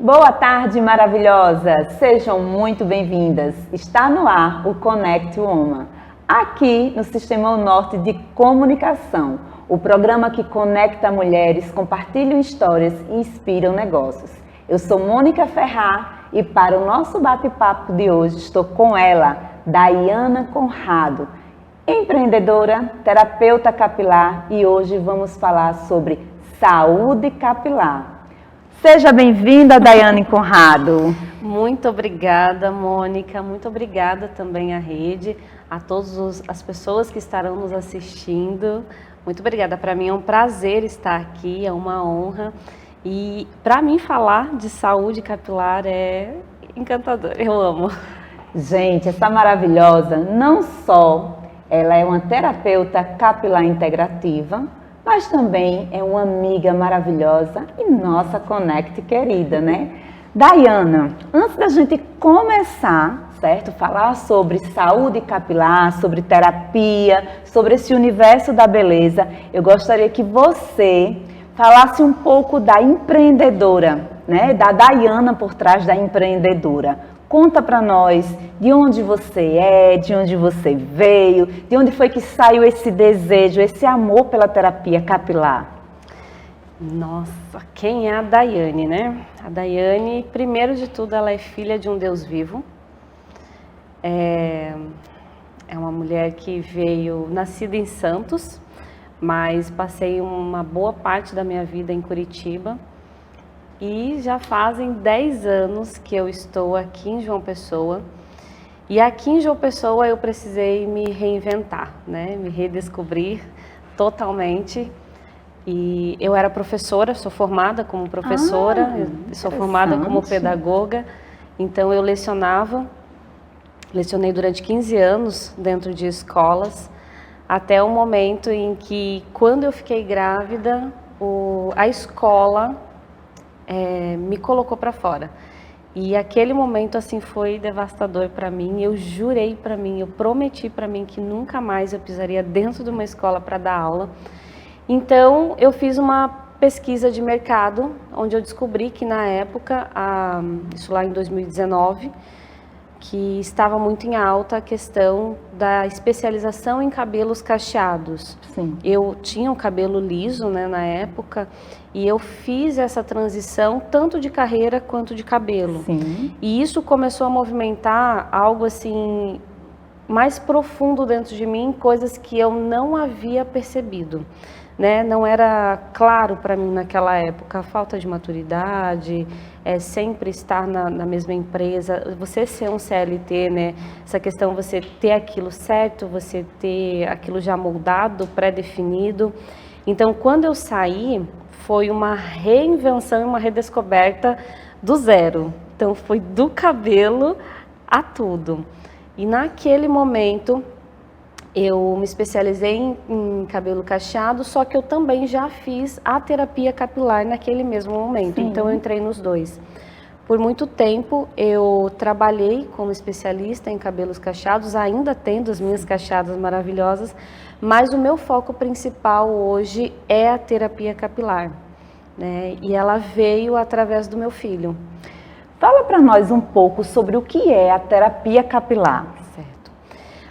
Boa tarde, maravilhosas! Sejam muito bem-vindas. Está no ar o Connect Woman, aqui no Sistema Norte de Comunicação, o programa que conecta mulheres, compartilham histórias e inspiram negócios. Eu sou Mônica Ferrar e para o nosso bate-papo de hoje estou com ela, Daiana Conrado, empreendedora, terapeuta capilar, e hoje vamos falar sobre saúde capilar. Seja bem-vinda, Daiane Conrado. Muito obrigada, Mônica. Muito obrigada também à rede, a todas as pessoas que estarão nos assistindo. Muito obrigada. Para mim é um prazer estar aqui, é uma honra. E para mim falar de saúde capilar é encantador, eu amo. Gente, essa maravilhosa, não só ela é uma terapeuta capilar integrativa, mas também é uma amiga maravilhosa e nossa Connect querida, né? Daiana, antes da gente começar, certo? Falar sobre saúde capilar, sobre terapia, sobre esse universo da beleza, eu gostaria que você falasse um pouco da empreendedora, né? Da Daiana por trás da empreendedora. Conta para nós de onde você é, de onde você veio, de onde foi que saiu esse desejo, esse amor pela terapia capilar. Nossa, quem é a Daiane, né? A Daiane, primeiro de tudo, ela é filha de um Deus vivo. É uma mulher que veio, nascida em Santos, mas passei uma boa parte da minha vida em Curitiba. E já fazem 10 anos que eu estou aqui em João Pessoa. E aqui em João Pessoa eu precisei me reinventar, né? Me redescobrir totalmente. E eu era professora, sou formada como professora, sou formada como pedagoga. Então eu lecionei durante 15 anos dentro de escolas, até o momento em que, quando eu fiquei grávida, a escola me colocou para fora. E aquele momento assim foi devastador para mim. Eu jurei para mim, eu prometi para mim que nunca mais eu pisaria dentro de uma escola para dar aula. Então eu fiz uma pesquisa de mercado, onde eu descobri que na época, isso lá em 2019, que estava muito em alta a questão da especialização em cabelos cacheados. Sim. Eu tinha um cabelo liso, né, na época, e eu fiz essa transição tanto de carreira quanto de cabelo. Sim. E isso começou a movimentar algo assim mais profundo dentro de mim, coisas que eu não havia percebido, né? Não era claro para mim naquela época, a falta de maturidade, sempre estar na mesma empresa, você ser um CLT, né? Essa questão, você ter aquilo certo, você ter aquilo já moldado, pré-definido. Então, quando eu saí, foi uma reinvenção e uma redescoberta do zero. Então, foi do cabelo a tudo. E naquele momento, eu me especializei em cabelo cacheado, só que eu também já fiz a terapia capilar naquele mesmo momento. Sim. Então eu entrei nos dois. Por muito tempo eu trabalhei como especialista em cabelos cacheados, ainda tendo as minhas cacheadas maravilhosas, mas o meu foco principal hoje é a terapia capilar, né? E ela veio através do meu filho. Fala para nós um pouco sobre o que é a terapia capilar.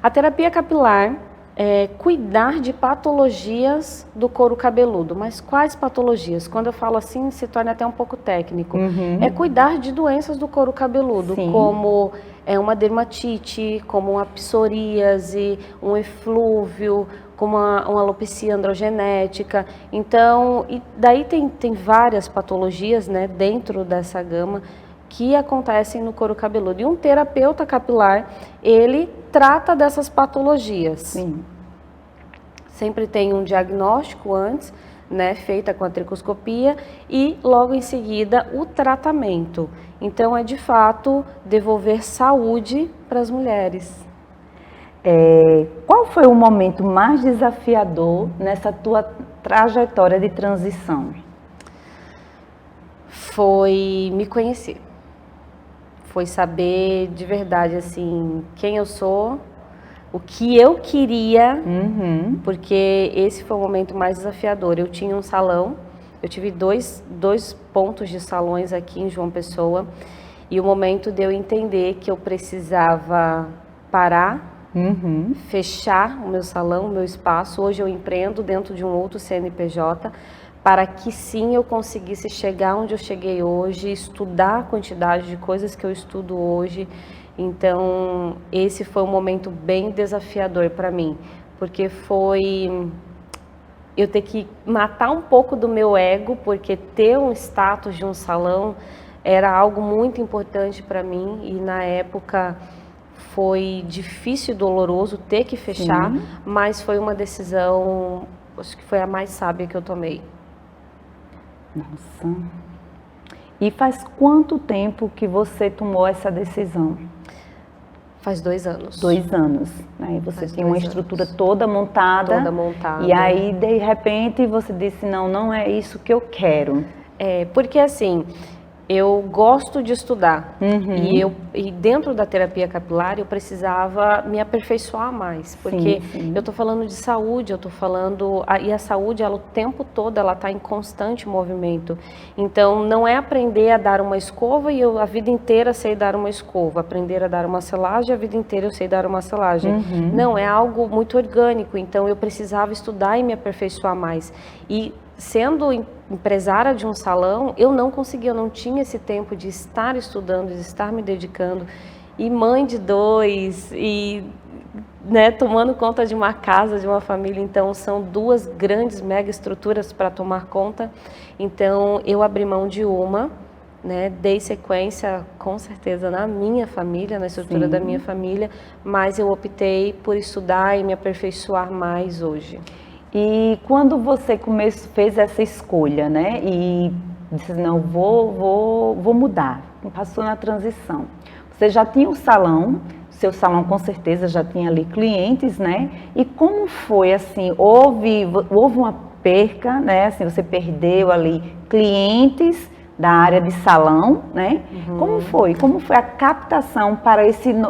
A terapia capilar é cuidar de patologias do couro cabeludo. Mas quais patologias? Quando eu falo assim, se torna até um pouco técnico. É cuidar de doenças do couro cabeludo, Sim. como uma dermatite, como uma psoríase, um eflúvio, como uma alopecia androgenética. Então, e daí tem várias patologias, né, dentro dessa gama que acontecem no couro cabeludo. E um terapeuta capilar, ele trata dessas patologias. Sim. Sempre tem um diagnóstico antes, né, feita com a tricoscopia, e logo em seguida o tratamento. Então é de fato devolver saúde para as mulheres. Qual foi o momento mais desafiador nessa tua trajetória de transição? Foi me conhecer. Foi saber de verdade, assim, quem eu sou, o que eu queria, porque esse foi o momento mais desafiador. Eu tinha um salão eu tive dois pontos de salões aqui em João Pessoa, e o momento de eu entender que eu precisava parar, fechar o meu salão, o meu espaço. Hoje eu empreendo dentro de um outro CNPJ, para que sim eu conseguisse chegar onde eu cheguei hoje, estudar a quantidade de coisas que eu estudo hoje. Então, esse foi um momento bem desafiador para mim, porque foi eu ter que matar um pouco do meu ego, porque ter um status de um salão era algo muito importante para mim, e na época foi difícil e doloroso ter que fechar, mas foi uma decisão, acho que foi a mais sábia que eu tomei. Nossa. E faz quanto tempo que você tomou essa decisão? Faz 2 anos. 2 anos, né? Você tem uma estrutura toda montada. Toda montada. E aí, de repente, você disse, não é isso que eu quero. Porque assim, eu gosto de estudar, e dentro da terapia capilar eu precisava me aperfeiçoar mais, porque eu estou falando de saúde, eu estou falando, e a saúde, ela, o tempo todo, ela está em constante movimento. Então, não é aprender a dar uma escova e eu a vida inteira sei dar uma escova, aprender a dar uma selagem, a vida inteira eu sei dar uma selagem. Não, é algo muito orgânico, então eu precisava estudar e me aperfeiçoar mais. E sendo empresária de um salão, eu não conseguia, eu não tinha esse tempo de estar estudando, de estar me dedicando, e mãe de 2, e né, tomando conta de uma casa, de uma família. Então são 2 grandes mega estruturas para tomar conta. Então eu abri mão de uma, né, dei sequência com certeza na minha família, na estrutura da minha família, mas eu optei por estudar e me aperfeiçoar mais hoje. E quando você fez essa escolha, né, e disse, não, vou mudar, passou na transição. Você já tinha o salão, seu salão com certeza já tinha ali clientes, né? E como foi, assim, houve uma perca, né, assim, você perdeu ali clientes da área de salão, né? Como foi a captação para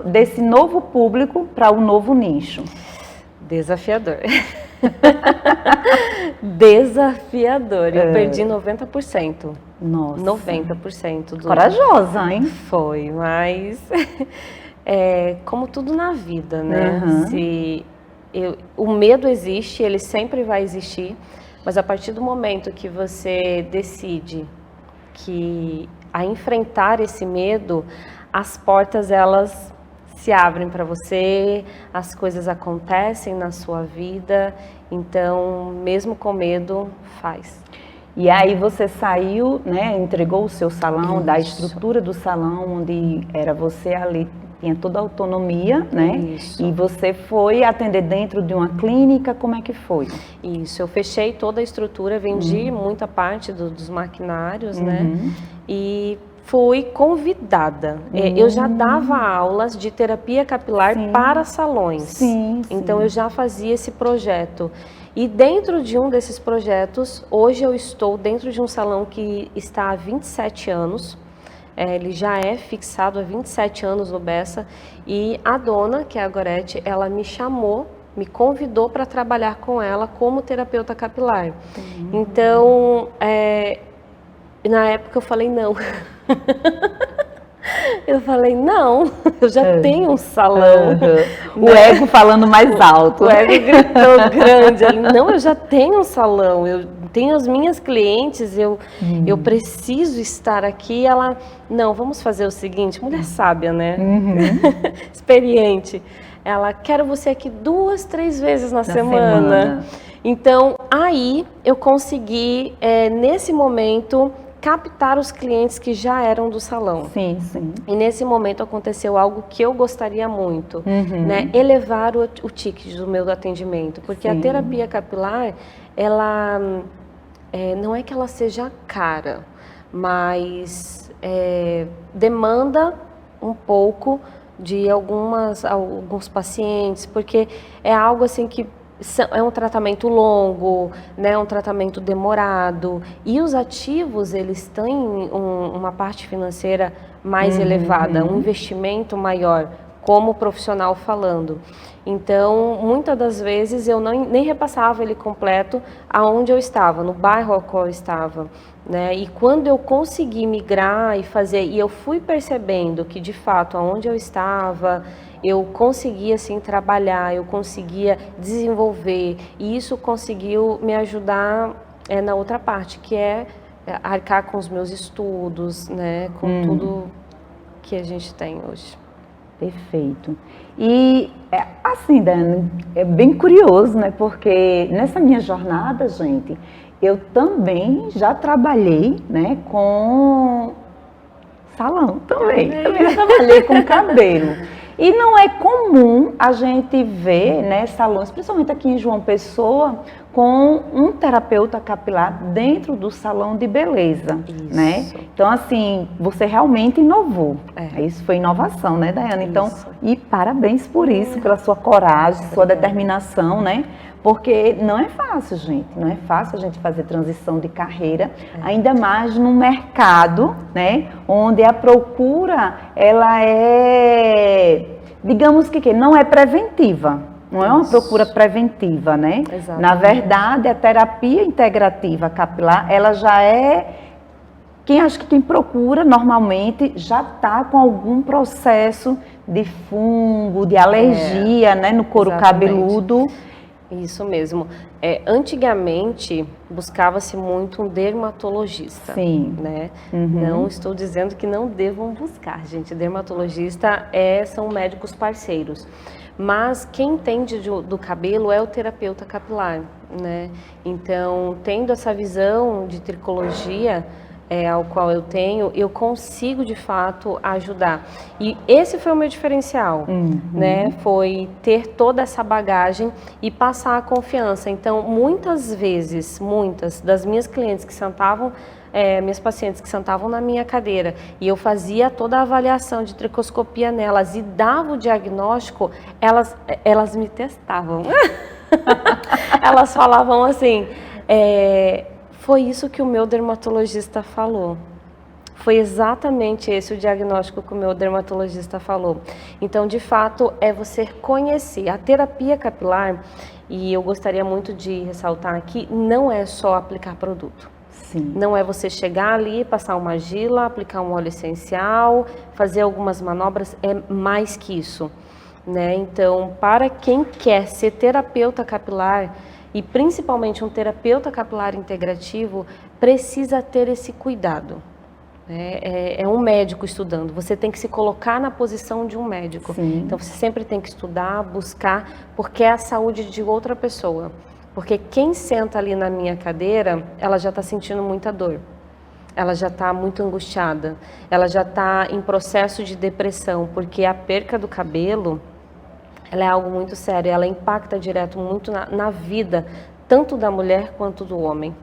desse novo público para um novo nicho? Desafiador. Desafiador. Eu perdi 90%. Nossa. 90%. Corajosa, hein? Foi, mas como tudo na vida, né? O medo existe, ele sempre vai existir, mas a partir do momento que você decide a enfrentar esse medo, as portas, elas se abrem para você, as coisas acontecem na sua vida, então, mesmo com medo, faz. E aí você saiu, né, entregou o seu salão, da estrutura do salão, onde era você ali, tinha toda a autonomia, né? Isso. E você foi atender dentro de uma clínica, como é que foi? Isso, eu fechei toda a estrutura, vendi muita parte dos maquinários, né? E fui convidada. Eu já dava aulas de terapia capilar para salões. Então eu já fazia esse projeto. E dentro de um desses projetos, hoje eu estou dentro de um salão que está há 27 anos. Ele já é fixado há 27 anos no Bessa. E a dona, que é a Gorete, ela me chamou, me convidou para trabalhar com ela como terapeuta capilar. Então, na época eu falei não. Eu falei, não, eu já tenho um salão. O ego falando mais alto. O ego gritou grande. Não, eu já tenho um salão, eu tenho as minhas clientes, eu preciso estar aqui. Ela, não, vamos fazer o seguinte, mulher sábia, né? Experiente. Ela, quero você aqui 2, 3 vezes na semana. Então, aí eu consegui, nesse momento, captar os clientes que já eram do salão. Sim, sim. E nesse momento aconteceu algo que eu gostaria muito, né? Elevar o ticket do meu atendimento, porque a terapia capilar, ela não é que ela seja cara, mas demanda um pouco de alguns pacientes, porque é algo assim que é um tratamento longo, né, um tratamento demorado, e os ativos, eles têm uma parte financeira mais elevada, um investimento maior, como profissional falando. Então, muitas das vezes eu nem repassava ele completo aonde eu estava, no bairro ao qual eu estava, né? E quando eu consegui migrar e fazer, e eu fui percebendo que de fato aonde eu estava, eu conseguia assim trabalhar, eu conseguia desenvolver, e isso conseguiu me ajudar na outra parte, que é arcar com os meus estudos, né? Com tudo que a gente tem hoje. Perfeito. E assim, Dani, é bem curioso, né? Porque nessa minha jornada, gente, eu também já trabalhei, né, com salão também. Também já trabalhei com cabelo. E não é comum a gente ver, né, salões, principalmente aqui em João Pessoa, com um terapeuta capilar dentro do salão de beleza, né? Então, assim, você realmente inovou. Isso foi inovação, né, Daiane? Então, e parabéns por isso, pela sua coragem, sua determinação, né? Porque não é fácil, gente, não é fácil a gente fazer transição de carreira, ainda mais num mercado, né, onde a procura, ela é, digamos que não é preventiva, não é uma procura preventiva, né? Exatamente. Na verdade, a terapia integrativa capilar, ela já é, acho que quem procura normalmente já está com algum processo de fungo, de alergia, né, no couro cabeludo. Isso mesmo. Antigamente, buscava-se muito um dermatologista. Sim. Né? Não estou dizendo que não devam buscar, gente. Dermatologista são médicos parceiros. Mas quem entende do cabelo é o terapeuta capilar, né? Então, tendo essa visão de tricologia, ao qual eu tenho, eu consigo de fato ajudar. E esse foi o meu diferencial, né? Foi ter toda essa bagagem e passar a confiança. Então, muitas das minhas clientes que sentavam, minhas pacientes que sentavam na minha cadeira e eu fazia toda a avaliação de tricoscopia nelas e dava o diagnóstico, elas me testavam. Elas falavam assim, foi isso que o meu dermatologista falou. Foi exatamente esse o diagnóstico que o meu dermatologista falou. Então, de fato, é você conhecer. A terapia capilar, e eu gostaria muito de ressaltar aqui, não é só aplicar produto. Sim. Não é você chegar ali, passar uma argila, aplicar um óleo essencial, fazer algumas manobras, é mais que isso, né? Então, para quem quer ser terapeuta capilar, e principalmente um terapeuta capilar integrativo, precisa ter esse cuidado. É um médico estudando, você tem que se colocar na posição de um médico. Sim. Então você sempre tem que estudar, buscar, porque é a saúde de outra pessoa. Porque quem senta ali na minha cadeira, ela já está sentindo muita dor. Ela já está muito angustiada, ela já está em processo de depressão, porque a perca do cabelo, ela é algo muito sério, ela impacta direto muito na vida, tanto da mulher quanto do homem.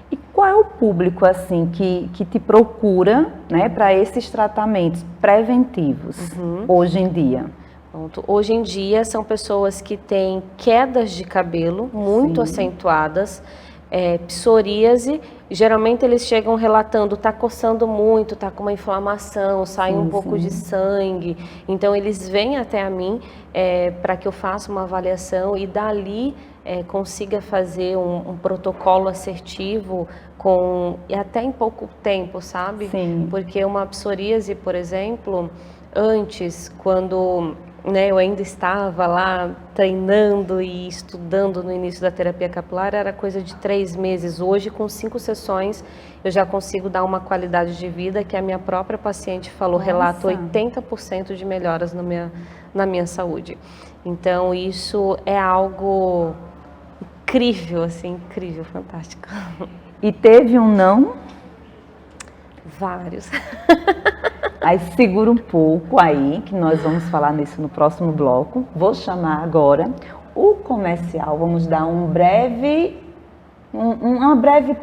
E qual é o público, assim, que te procura, né, para esses tratamentos preventivos, hoje em dia? Pronto. Hoje em dia, são pessoas que têm quedas de cabelo muito acentuadas, psoríase. Geralmente eles chegam relatando, tá coçando muito, tá com uma inflamação, sai um pouco de sangue. Então eles vêm até a mim para que eu faça uma avaliação e dali consiga fazer um protocolo assertivo e até em pouco tempo, sabe? Sim. Porque uma psoríase, por exemplo, antes, quando eu ainda estava lá treinando e estudando no início da terapia capilar, era coisa de 3 meses. Hoje, com 5 sessões, eu já consigo dar uma qualidade de vida que a minha própria paciente falou, relato 80% de melhoras na minha saúde. Então, isso é algo incrível, assim, incrível, fantástico. E teve um não? Vários. Aí segura um pouco aí, que nós vamos falar nisso no próximo bloco. Vou chamar agora o comercial, vamos dar uma breve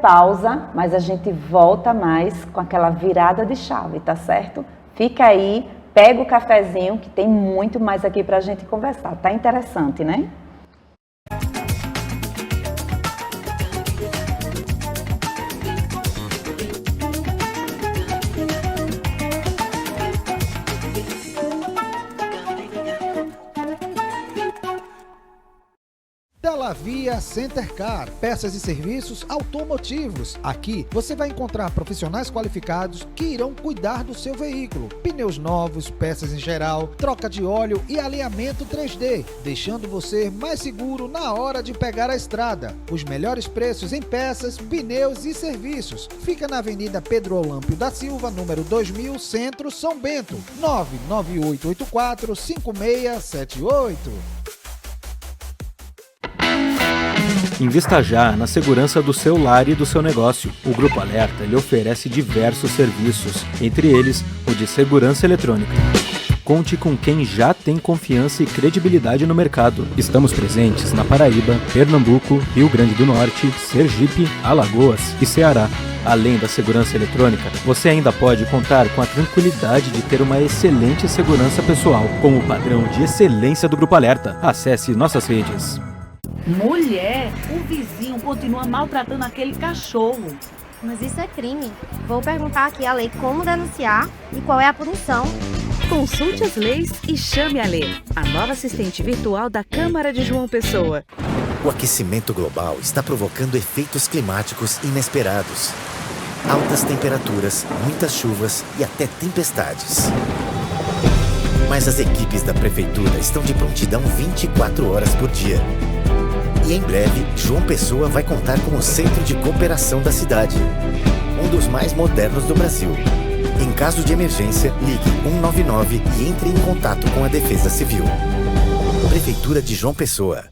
pausa, mas a gente volta mais com aquela virada de chave, tá certo? Fica aí, pega o cafezinho, que tem muito mais aqui pra gente conversar. Tá interessante, né? Telavia Centercar, peças e serviços automotivos. Aqui você vai encontrar profissionais qualificados que irão cuidar do seu veículo. Pneus novos, peças em geral, troca de óleo e alinhamento 3D, deixando você mais seguro na hora de pegar a estrada. Os melhores preços em peças, pneus e serviços. Fica na Avenida Pedro Olâmpio da Silva, número 2000, Centro, São Bento. 99884-5678. Invista já na segurança do seu lar e do seu negócio. O Grupo Alerta lhe oferece diversos serviços, entre eles o de segurança eletrônica. Conte com quem já tem confiança e credibilidade no mercado. Estamos presentes na Paraíba, Pernambuco, Rio Grande do Norte, Sergipe, Alagoas e Ceará. Além da segurança eletrônica, você ainda pode contar com a tranquilidade de ter uma excelente segurança pessoal, com o padrão de excelência do Grupo Alerta. Acesse nossas redes. Mulher, o vizinho continua maltratando aquele cachorro. Mas isso é crime. Vou perguntar aqui a lei como denunciar e qual é a punição. Consulte as leis e chame a lei. A nova assistente virtual da Câmara de João Pessoa. O aquecimento global está provocando efeitos climáticos inesperados. Altas temperaturas, muitas chuvas e até tempestades. Mas as equipes da Prefeitura estão de prontidão 24 horas por dia. E em breve, João Pessoa vai contar com o Centro de Cooperação da cidade, um dos mais modernos do Brasil. Em caso de emergência, ligue 199 e entre em contato com a Defesa Civil. Prefeitura de João Pessoa.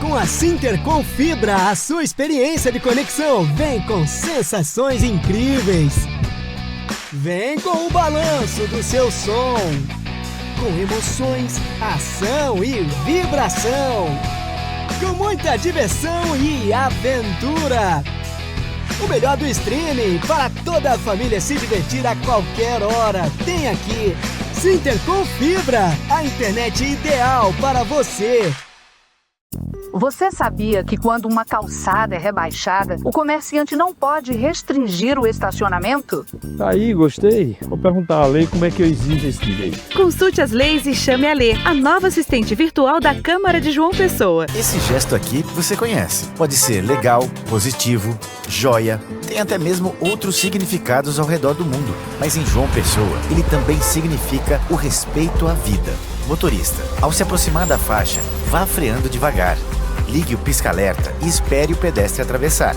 Com a Sintercom Fibra, a sua experiência de conexão vem com sensações incríveis. Vem com o balanço do seu som, com emoções, ação e vibração. Com muita diversão e aventura. O melhor do streaming para toda a família se divertir a qualquer hora. Tem aqui Sintercom Fibra, a internet ideal para você. Você sabia que quando uma calçada é rebaixada, o comerciante não pode restringir o estacionamento? Aí, gostei. Vou perguntar à lei como é que eu exijo esse direito. Consulte as leis e chame a lei. A nova assistente virtual da Câmara de João Pessoa. Esse gesto aqui você conhece. Pode ser legal, positivo, joia. Tem até mesmo outros significados ao redor do mundo. Mas em João Pessoa, ele também significa o respeito à vida. Motorista, ao se aproximar da faixa, vá freando devagar. Ligue o pisca-alerta e espere o pedestre atravessar.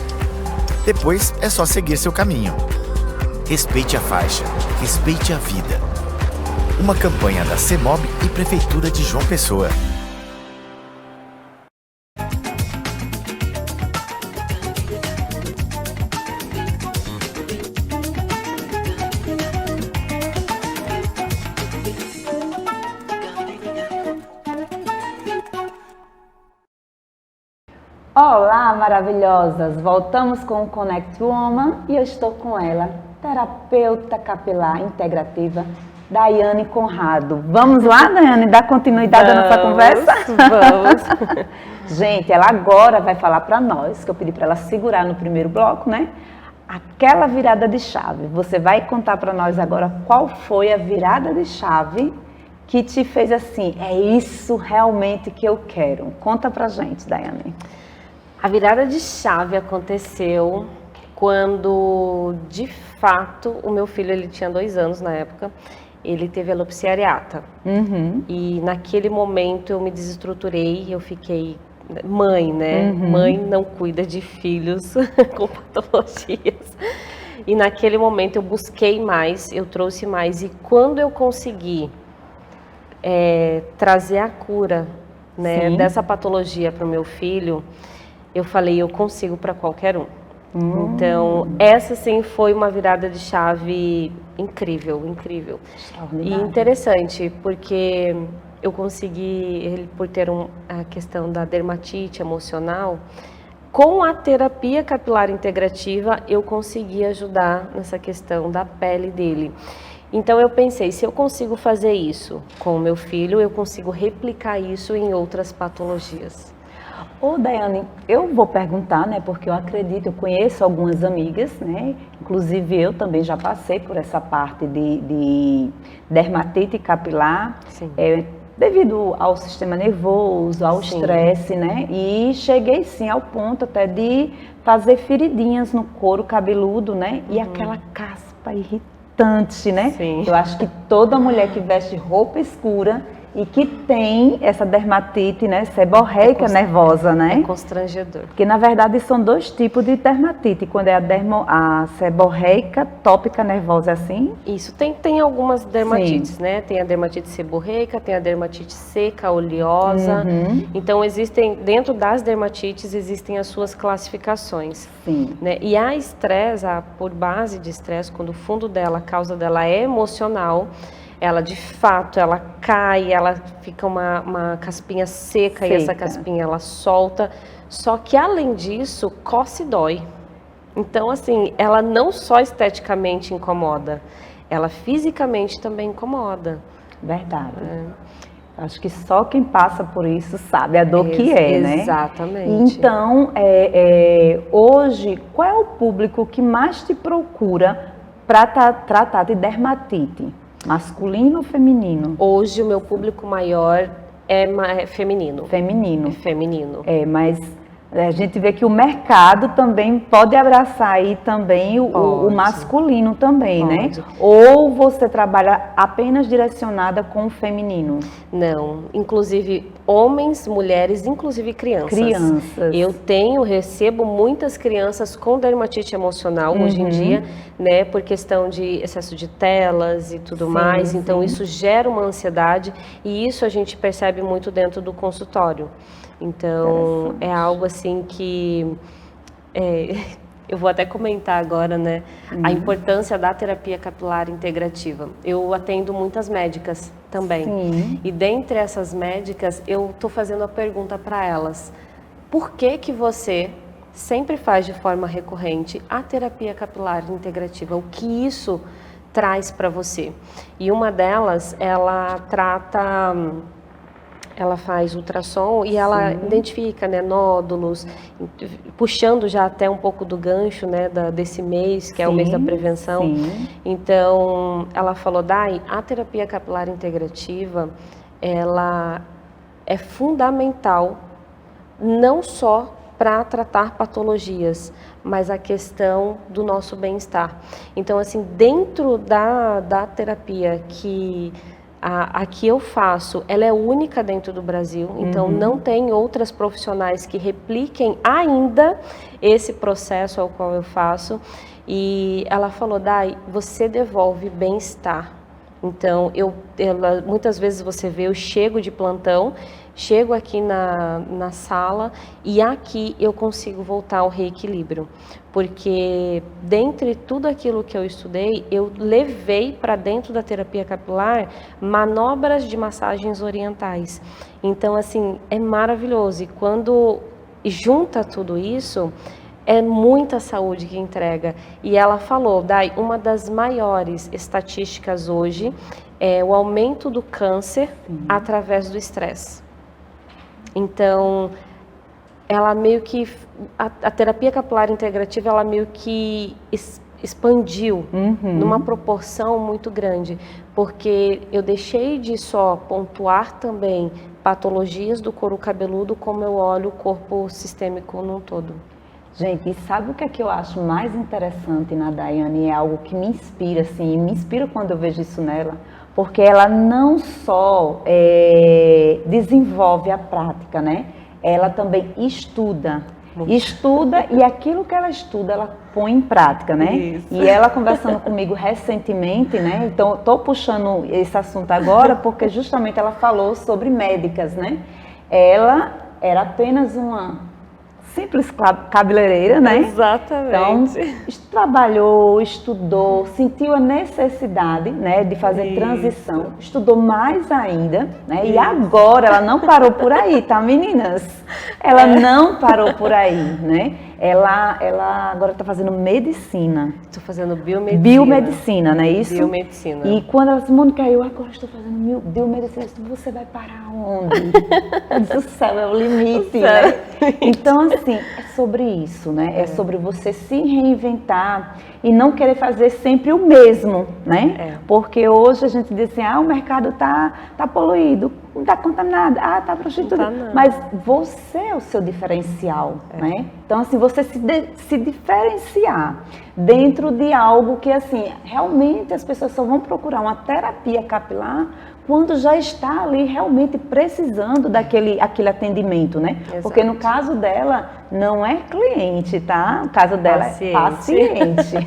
Depois é só seguir seu caminho. Respeite a faixa, respeite a vida. Uma campanha da CEMOB e Prefeitura de João Pessoa. Olá, maravilhosas! Voltamos com o Connect Woman e eu estou com ela, terapeuta capilar integrativa, Daiane Conrado. Vamos lá, Daiane, dar continuidade à nossa conversa? Vamos! Gente, ela agora vai falar para nós, que eu pedi para ela segurar no primeiro bloco, né? Aquela virada de chave. Você vai contar para nós agora qual foi a virada de chave que te fez assim, é isso realmente que eu quero. Conta pra gente, Daiane. A virada de chave aconteceu quando, de fato, o meu filho, ele tinha 2 anos na época, ele teve alopecia areata. E naquele momento eu me desestruturei, eu fiquei mãe, né? Mãe não cuida de filhos com patologias. E naquele momento eu busquei mais, eu trouxe mais. E quando eu consegui trazer a cura, né, dessa patologia para o meu filho, eu falei, eu consigo para qualquer um. Então, essa sim foi uma virada de chave incrível, incrível. E interessante, porque eu consegui, ele por ter a questão da dermatite emocional, com a terapia capilar integrativa, eu consegui ajudar nessa questão da pele dele. Então eu pensei, se eu consigo fazer isso com o meu filho, eu consigo replicar isso em outras patologias. Ô, Daiane, eu vou perguntar, né, porque eu acredito, eu conheço algumas amigas, né, inclusive eu também já passei por essa parte de dermatite capilar. devido ao sistema nervoso, ao estresse, né? E cheguei sim ao ponto até de fazer feridinhas no couro cabeludo, né? E aquela caspa irritante, né? Sim. Eu acho que toda mulher que veste roupa escura e que tem essa dermatite, né, seborreica nervosa, né? É constrangedor. Porque na verdade são dois tipos de dermatite, quando é a seborreica tópica nervosa, assim. Isso, tem algumas dermatites, né? Tem a dermatite seborreica, tem a dermatite seca, oleosa. Então existem, dentro das dermatites, existem as suas classificações. Sim. Né? E a estresse, por base de estresse, quando o fundo dela, a causa dela é emocional, ela de fato, ela cai, ela fica uma caspinha seca e essa caspinha ela solta. Só que além disso, coça e dói. Então assim, ela não só esteticamente incomoda, ela fisicamente também incomoda. Verdade. Acho que só quem passa por isso sabe a dor que é, né? Exatamente. Então, hoje, qual é o público que mais te procura para tratar de dermatite? Masculino ou feminino? Hoje o meu público maior é feminino. Feminino. É feminino. Mas a gente vê que o mercado também pode abraçar aí também o masculino também, né? Ou você trabalha apenas direcionada com o feminino? Não, inclusive homens, mulheres, inclusive crianças. Crianças. Eu recebo muitas crianças com dermatite emocional hoje em dia, né, por questão de excesso de telas e tudo mais. Então isso gera uma ansiedade e isso a gente percebe muito dentro do consultório. Então é algo assim que eu vou até comentar agora, né, a importância da terapia capilar integrativa. Eu atendo muitas médicas também. Sim. E dentre essas médicas, eu estou fazendo a pergunta para elas: por que você sempre faz de forma recorrente a terapia capilar integrativa? O que isso traz para você? E uma delas, ela faz ultrassom e ela identifica, né, nódulos, puxando já até um pouco do gancho, né, desse mês, que é o mês da prevenção. Então, ela falou: Dai, a terapia capilar integrativa, ela é fundamental, não só para tratar patologias, mas a questão do nosso bem-estar. Então, assim, dentro da terapia a que eu faço, ela é única dentro do Brasil, então não tem outras profissionais que repliquem ainda esse processo ao qual eu faço. E ela falou: Dai, você devolve bem-estar. Então, muitas vezes você vê, eu chego de plantão, chego aqui na sala e aqui eu consigo voltar ao reequilíbrio. Porque dentre tudo aquilo que eu estudei, eu levei para dentro da terapia capilar manobras de massagens orientais. Então, assim, é maravilhoso. E quando junta tudo isso, é muita saúde que entrega. E ela falou: Dai, uma das maiores estatísticas hoje é o aumento do câncer através do estresse. Então, ela meio que, a terapia capilar integrativa, ela meio que expandiu numa proporção muito grande, porque eu deixei de só pontuar também patologias do couro cabeludo, como eu olho o corpo sistêmico num todo. Gente, e sabe o que é que eu acho mais interessante na Daiane? É algo que me inspira, assim, me inspira quando eu vejo isso nela, porque ela não só desenvolve a prática, né? Ela também estuda. Estuda e aquilo que ela estuda, ela põe em prática, né? Isso. E ela conversando comigo recentemente, né? Então, estou puxando esse assunto agora porque justamente ela falou sobre médicas, né? Ela era apenas uma simples cabeleireira, né? Exatamente. Então, trabalhou, estudou, sentiu a necessidade, né, de fazer transição, estudou mais ainda, né? E agora ela não parou por aí, tá, meninas? Ela não parou por aí, né? Ela agora está fazendo medicina. Estou fazendo biomedicina. Biomedicina, não é isso? Biomedicina. E quando ela disse: Mônica, eu agora estou fazendo biomedicina, você vai parar onde? Eu disse: o céu é o limite, né? Então, assim, é sobre isso, né? É sobre você se reinventar e não querer fazer sempre o mesmo, né? Porque hoje a gente diz assim: o mercado tá poluído. não está contaminada, está prostituta. Mas você é o seu diferencial, né? Então, assim, você se diferenciar dentro de algo que, assim, realmente as pessoas só vão procurar uma terapia capilar quando já está ali realmente precisando daquele atendimento, né? Exato. Porque no caso dela, não é cliente, tá? No caso dela é paciente.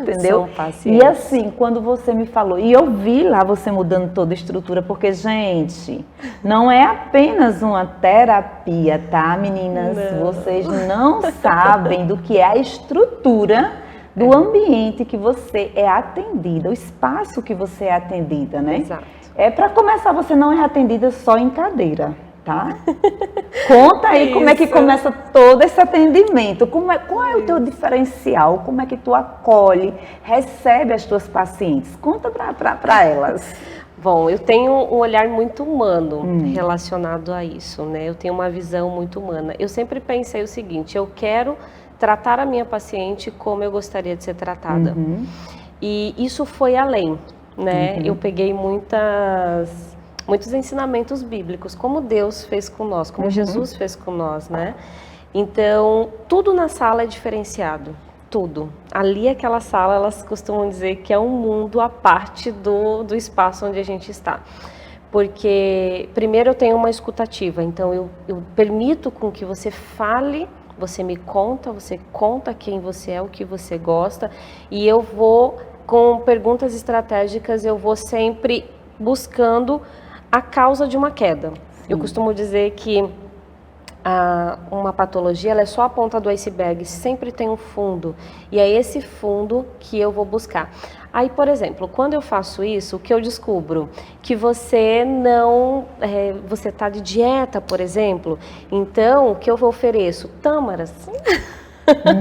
Entendeu? São pacientes. E assim, quando você me falou, e eu vi lá você mudando toda a estrutura, porque, gente, não é apenas uma terapia, tá, meninas? Não. Vocês não sabem do que é a estrutura do ambiente que você é atendida, o espaço que você é atendida, né? Exato. Para começar, você não é atendida só em cadeira, tá? Conta aí como é que começa todo esse atendimento, qual é o teu diferencial, como é que tu acolhe, recebe as tuas pacientes, conta para elas. Bom, eu tenho um olhar muito humano relacionado a isso, né? Eu tenho uma visão muito humana. Eu sempre pensei o seguinte, eu quero tratar a minha paciente como eu gostaria de ser tratada. E isso foi além, né? Eu peguei muitos ensinamentos bíblicos, como Deus fez com nós, como Jesus fez com nós, né? Então, tudo na sala é diferenciado, tudo. Ali, aquela sala, elas costumam dizer que é um mundo à parte do espaço onde a gente está. Porque, primeiro, eu tenho uma escutativa, então eu permito com que você fale, você me conta, você conta quem você é, o que você gosta, e eu vou, com perguntas estratégicas, eu vou sempre buscando a causa de uma queda. Eu costumo dizer que uma patologia, ela é só a ponta do iceberg, sempre tem um fundo, e é esse fundo que eu vou buscar. Aí, por exemplo, quando eu faço isso, o que eu descubro? Que você não... você está de dieta, por exemplo, então o que eu ofereço? Tâmaras.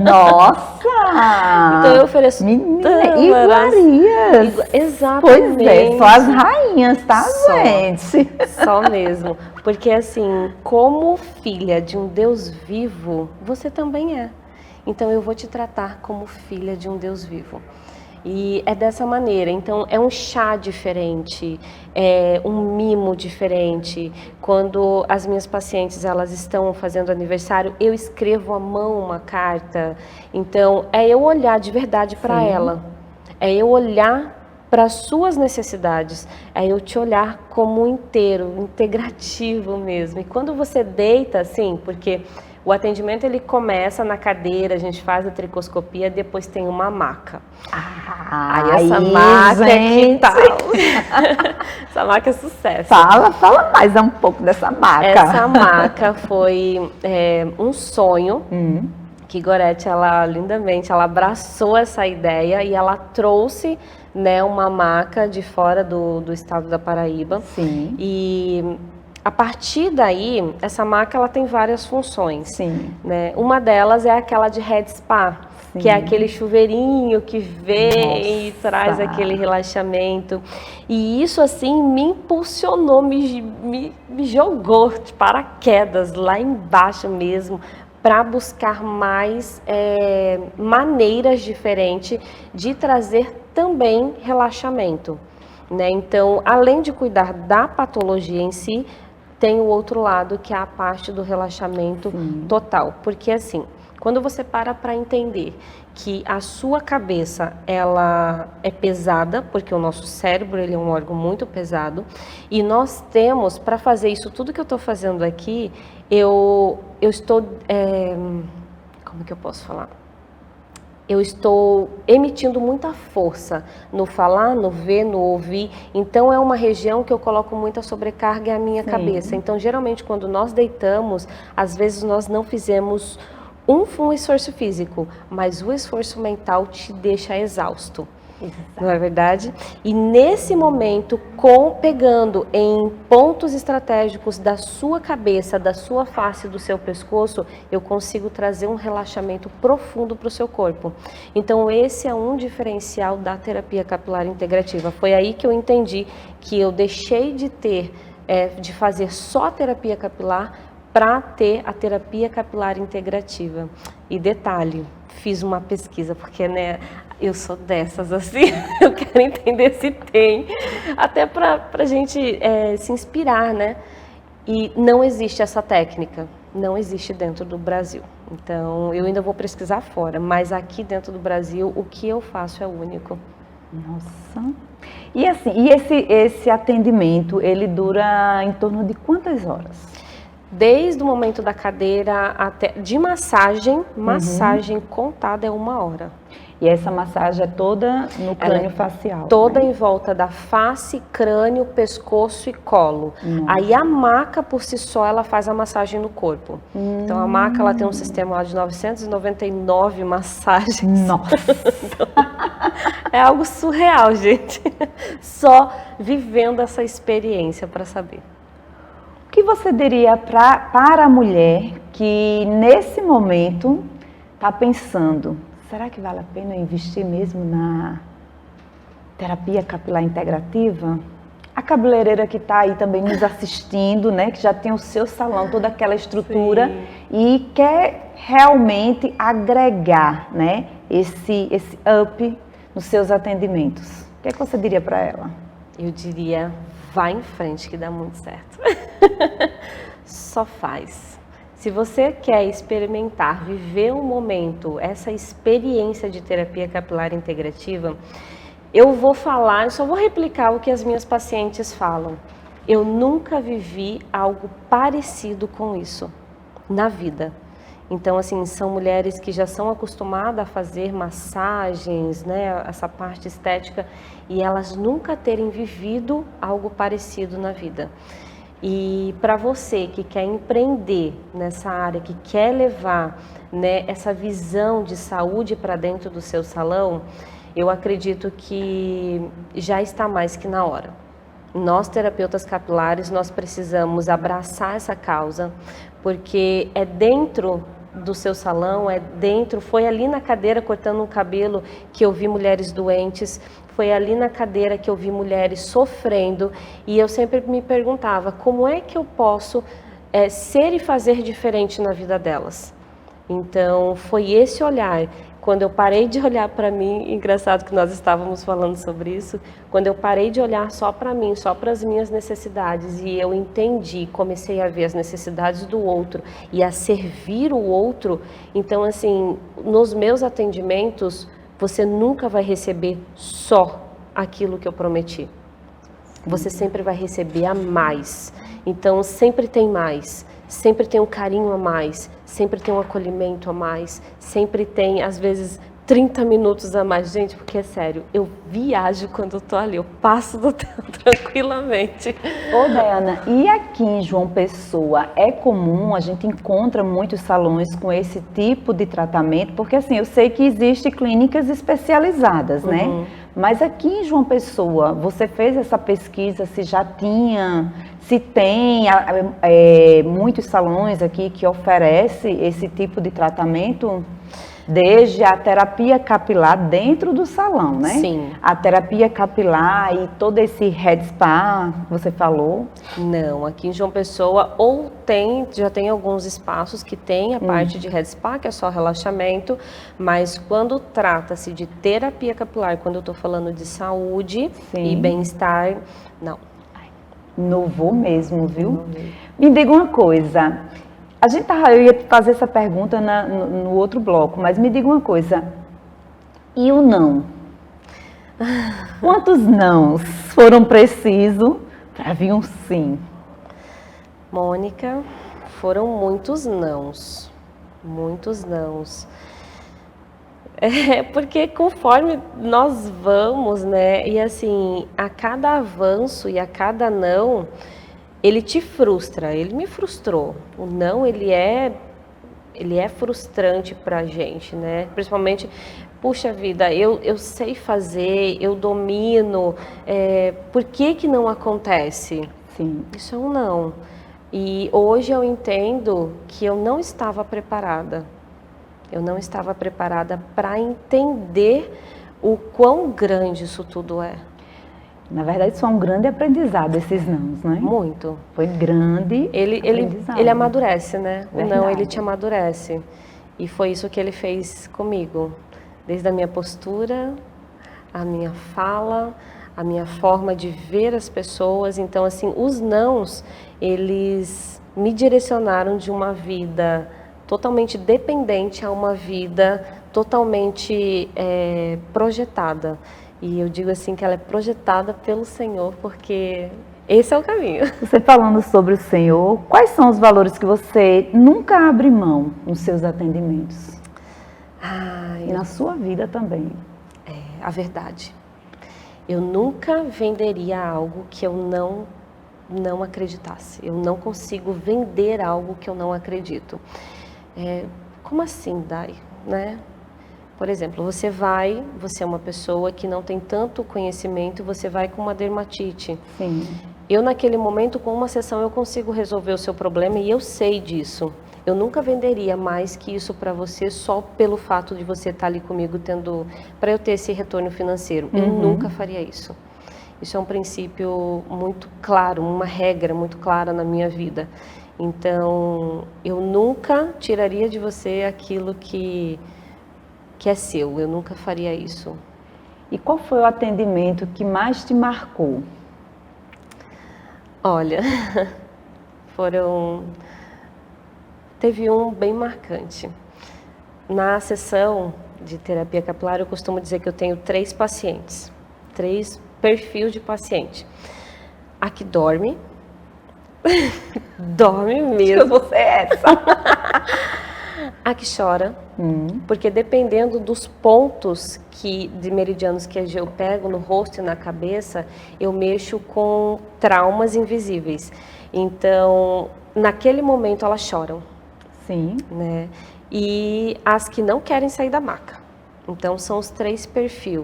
Nossa! Então eu ofereço tâmaras. Iguarias. Exatamente. Pois é, só as rainhas, tá, gente? Só mesmo. Porque assim, como filha de um Deus vivo, você também é. Então eu vou te tratar como filha de um Deus vivo. E é dessa maneira, então é um chá diferente, é um mimo diferente. Quando as minhas pacientes elas estão fazendo aniversário, eu escrevo à mão uma carta. Então é eu olhar de verdade para ela, é eu olhar para as suas necessidades, é eu te olhar como um inteiro, integrativo mesmo. E quando você deita assim, porque o atendimento ele começa na cadeira, a gente faz a tricoscopia, depois tem uma maca. Aí essa maca gente. É que tal? Essa maca é sucesso. Fala mais um pouco dessa maca. Essa maca foi um sonho que Gorete, ela lindamente, ela abraçou essa ideia e ela trouxe, né, uma maca de fora do estado da Paraíba. Sim. E a partir daí, essa maca ela tem várias funções. Sim. Né? Uma delas é aquela de head spa, que é aquele chuveirinho que vem e traz aquele relaxamento. E isso, assim, me impulsionou, me jogou de paraquedas lá embaixo mesmo, para buscar mais maneiras diferentes de trazer também relaxamento. Né? Então, além de cuidar da patologia em si, tem o outro lado, que é a parte do relaxamento total. Porque assim, quando você para entender que a sua cabeça, ela é pesada, porque o nosso cérebro, ele é um órgão muito pesado, e nós temos, para fazer isso tudo que eu estou fazendo aqui, eu estou, como que eu posso falar? Eu estou emitindo muita força no falar, no ver, no ouvir. Então, é uma região que eu coloco muita sobrecarga à minha cabeça. Então, geralmente, quando nós deitamos, às vezes nós não fizemos um esforço físico, mas o esforço mental te deixa exausto. Exato. Não é verdade? E nesse momento, pegando em pontos estratégicos da sua cabeça, da sua face, do seu pescoço, eu consigo trazer um relaxamento profundo para o seu corpo. Então esse é um diferencial da terapia capilar integrativa. Foi aí que eu entendi que eu deixei de fazer só terapia capilar para ter a terapia capilar integrativa. E detalhe, fiz uma pesquisa, porque, né, Eu sou dessas, assim, eu quero entender se tem, até para a gente se inspirar, né? E não existe essa técnica, não existe dentro do Brasil. Então, eu ainda vou pesquisar fora, mas aqui dentro do Brasil, o que eu faço é único. Nossa! E assim, esse atendimento, ele dura em torno de quantas horas? Desde o momento da cadeira até de massagem contada é 1 hora. E essa massagem é toda no crânio facial? Toda em volta da face, crânio, pescoço e colo. Aí a maca por si só, ela faz a massagem no corpo. Então a maca, ela tem um sistema lá de 999 massagens. Nossa! É algo surreal, gente. Só vivendo essa experiência para saber. O que você diria para a mulher que nesse momento está pensando, será que vale a pena eu investir mesmo na terapia capilar integrativa? A cabeleireira que está aí também nos assistindo, né, que já tem o seu salão, toda aquela estrutura. Sim. E quer realmente agregar, né, esse up nos seus atendimentos. O que é que você diria para ela? Eu diria, vai em frente que dá muito certo. Só faz. Se você quer experimentar, viver um momento, essa experiência de terapia capilar integrativa, eu vou falar, eu só vou replicar o que as minhas pacientes falam. Eu nunca vivi algo parecido com isso na vida. Então, assim, são mulheres que já são acostumadas a fazer massagens, né, essa parte estética, e elas nunca terem vivido algo parecido na vida. E para você que quer empreender nessa área, que quer levar, né, essa visão de saúde para dentro do seu salão, eu acredito que já está mais que na hora. Nós, terapeutas capilares, nós precisamos abraçar essa causa, porque é dentro do seu salão, foi ali na cadeira cortando um cabelo que eu vi mulheres doentes, foi ali na cadeira que eu vi mulheres sofrendo, e eu sempre me perguntava, como é que eu posso ser e fazer diferente na vida delas? Então, foi esse olhar. Quando eu parei de olhar para mim, engraçado que nós estávamos falando sobre isso, quando eu parei de olhar só para mim, só para as minhas necessidades, e eu entendi, comecei a ver as necessidades do outro e a servir o outro, então assim, nos meus atendimentos, você nunca vai receber só aquilo que eu prometi. Você sempre vai receber a mais. Então, sempre tem mais. Sempre tem um carinho a mais, sempre tem um acolhimento a mais, sempre tem, às vezes, 30 minutos a mais. Gente, porque é sério, eu viajo quando eu tô ali, eu passo do tempo tranquilamente. Ô, Dayana, e aqui em João Pessoa, é comum, a gente encontra muitos salões com esse tipo de tratamento, porque assim, eu sei que existem clínicas especializadas, né? Mas aqui em João Pessoa, você fez essa pesquisa, se tem muitos salões aqui que oferecem esse tipo de tratamento, desde a terapia capilar dentro do salão, né? Sim. A terapia capilar e todo esse head spa que você falou? Não, aqui em João Pessoa já tem alguns espaços que tem a parte de head spa, que é só relaxamento, mas quando trata-se de terapia capilar, quando eu estou falando de saúde e bem-estar, não. Não vou mesmo, viu? Me diga uma coisa, eu ia fazer essa pergunta no outro bloco, mas me diga uma coisa, e o não? Quantos nãos foram precisos para vir um sim? Mônica, foram muitos nãos, muitos nãos. Porque conforme nós vamos, né, e assim, a cada avanço e a cada não, ele te frustra, ele me frustrou. O não, ele é frustrante pra gente, né, principalmente, puxa vida, eu sei fazer, eu domino, por que não acontece? Sim. Isso é um não. E hoje eu entendo que eu não estava preparada. Eu não estava preparada para entender o quão grande isso tudo é. Na verdade, isso é um grande aprendizado, esses nãos, né? Muito. Foi grande aprendizado. Ele amadurece, né? Verdade. O não, ele te amadurece. E foi isso que ele fez comigo. desde a minha postura, a minha fala, a minha forma de ver as pessoas. Então, assim, os nãos, eles me direcionaram de uma vida totalmente dependente a uma vida totalmente projetada. E eu digo assim que ela é projetada pelo Senhor, porque esse é o caminho. Você falando sobre o Senhor, quais são os valores que você nunca abre mão nos seus atendimentos? E na sua vida também. A verdade. Eu nunca venderia algo que eu não acreditasse. Eu não consigo vender algo que eu não acredito. Como assim, Dai? Né? Por exemplo, você é uma pessoa que não tem tanto conhecimento, você vai com uma dermatite. Sim. Eu, naquele momento, com uma sessão, eu consigo resolver o seu problema e eu sei disso. Eu nunca venderia mais que isso para você só pelo fato de você estar ali comigo para eu ter esse retorno financeiro. Eu nunca faria isso. Isso é um princípio muito claro, uma regra muito clara na minha vida. Então, eu nunca tiraria de você aquilo que é seu. Eu nunca faria isso. E qual foi o atendimento que mais te marcou? Olha, teve um bem marcante. Na sessão de terapia capilar, eu costumo dizer que eu tenho 3 pacientes, 3 perfis de paciente. A que dorme, dorme mesmo. Você é essa. A que chora, porque dependendo dos pontos de meridianos que eu pego no rosto e na cabeça, eu mexo com traumas invisíveis. Então, naquele momento elas choram. Sim. Né? E as que não querem sair da maca. Então, são os 3 perfis.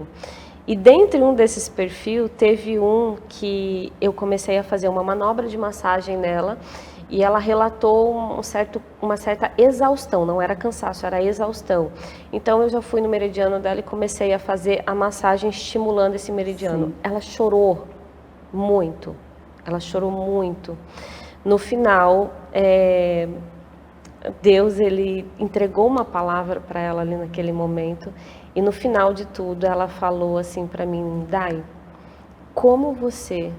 E dentre um desses perfis, teve um que eu comecei a fazer uma manobra de massagem nela e ela relatou uma certa exaustão, não era cansaço, era exaustão. Então, eu já fui no meridiano dela e comecei a fazer a massagem estimulando esse meridiano. Sim. Ela chorou muito, No final, Deus, ele entregou uma palavra para ela ali naquele momento e no final de tudo ela falou assim para mim: Dai, como você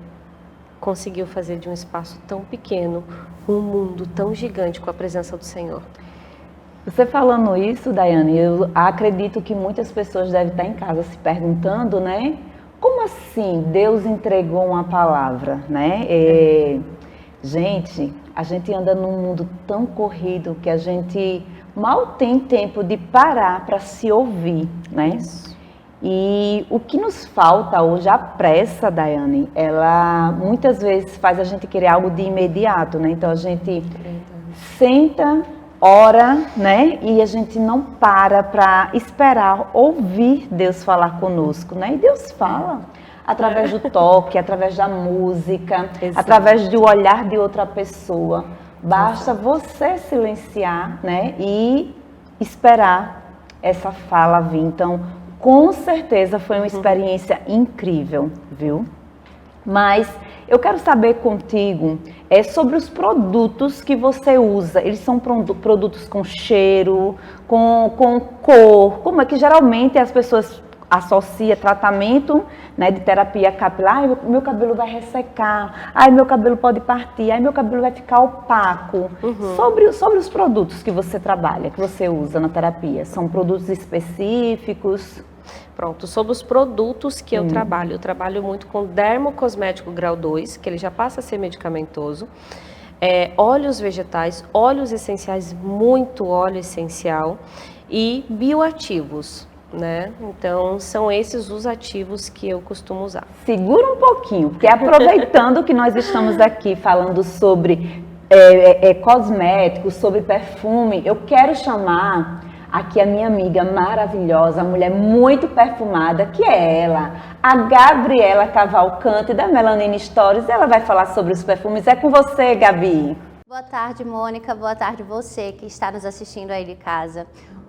conseguiu fazer de um espaço tão pequeno um mundo tão gigante com a presença do Senhor? Você falando isso, Daiane, eu acredito que muitas pessoas devem estar em casa se perguntando, né? Como assim Deus entregou uma palavra, né? Gente, a gente anda num mundo tão corrido que a gente mal tem tempo de parar para se ouvir, né? Isso. E o que nos falta hoje, a pressa, Daiane, ela muitas vezes faz a gente querer algo de imediato, né? Então a gente senta, ora, né? E a gente não para esperar ouvir Deus falar conosco, né? E Deus fala através do toque, através da música, através do olhar de outra pessoa. Basta você silenciar, né? E esperar essa fala vir. Então, com certeza foi uma experiência incrível, viu? Mas eu quero saber contigo sobre os produtos que você usa. Eles são produtos com cheiro, com cor. Como é que geralmente as pessoas associam tratamento, né, de terapia capilar? Ai, meu cabelo vai ressecar, ai, meu cabelo pode partir, ai, meu cabelo vai ficar opaco. Sobre os produtos que você trabalha, que você usa na terapia, são produtos específicos? Pronto, sobre os produtos que eu trabalho muito com dermocosmético grau 2, que ele já passa a ser medicamentoso, óleos vegetais, óleos essenciais, muito óleo essencial e bioativos, né? Então, são esses os ativos que eu costumo usar. Segura um pouquinho, porque aproveitando que nós estamos aqui falando sobre cosméticos, sobre perfume, eu quero chamar aqui a minha amiga maravilhosa, a mulher muito perfumada, que é ela, a Gabriela Cavalcante, da Melanine Stories. Ela vai falar sobre os perfumes. É com você, Gabi. Boa tarde, Mônica. Boa tarde você que está nos assistindo aí de casa.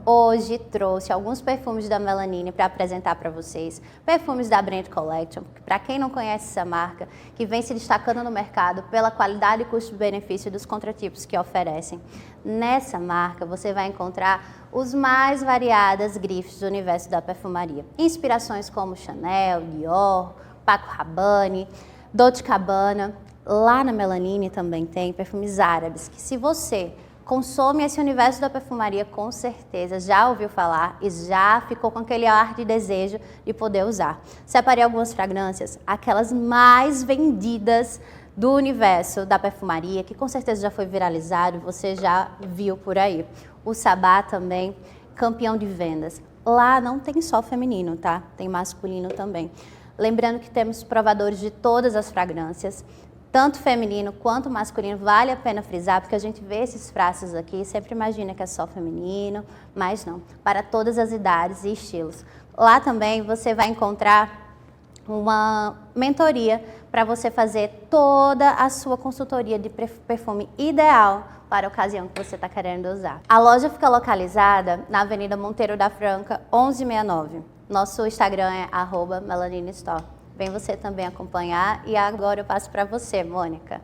Hoje trouxe alguns perfumes da Melanine para apresentar para vocês. Perfumes da Brand Collection, para quem não conhece essa marca, que vem se destacando no mercado pela qualidade e custo-benefício dos contratipos que oferecem. Nessa marca você vai encontrar os mais variadas grifes do universo da perfumaria. Inspirações como Chanel, Dior, Paco Rabanne, Dolce & Gabbana. Lá na Melanine também tem perfumes árabes, que se você consome esse universo da perfumaria, com certeza já ouviu falar e já ficou com aquele ar de desejo de poder usar. Separei algumas fragrâncias, aquelas mais vendidas do universo da perfumaria, que com certeza já foi viralizado, você já viu por aí. O Sabá também, campeão de vendas. Lá não tem só feminino, tá? Tem masculino também. Lembrando que temos provadores de todas as fragrâncias, tanto feminino quanto masculino. Vale a pena frisar, porque a gente vê esses frascos aqui, sempre imagina que é só feminino, mas não, para todas as idades e estilos. Lá também você vai encontrar uma mentoria para você fazer toda a sua consultoria de perfume ideal para a ocasião que você está querendo usar. A loja fica localizada na Avenida Monteiro da Franca, 1169. Nosso Instagram é @melanine_store. Vem você também acompanhar e agora eu passo para você, Mônica.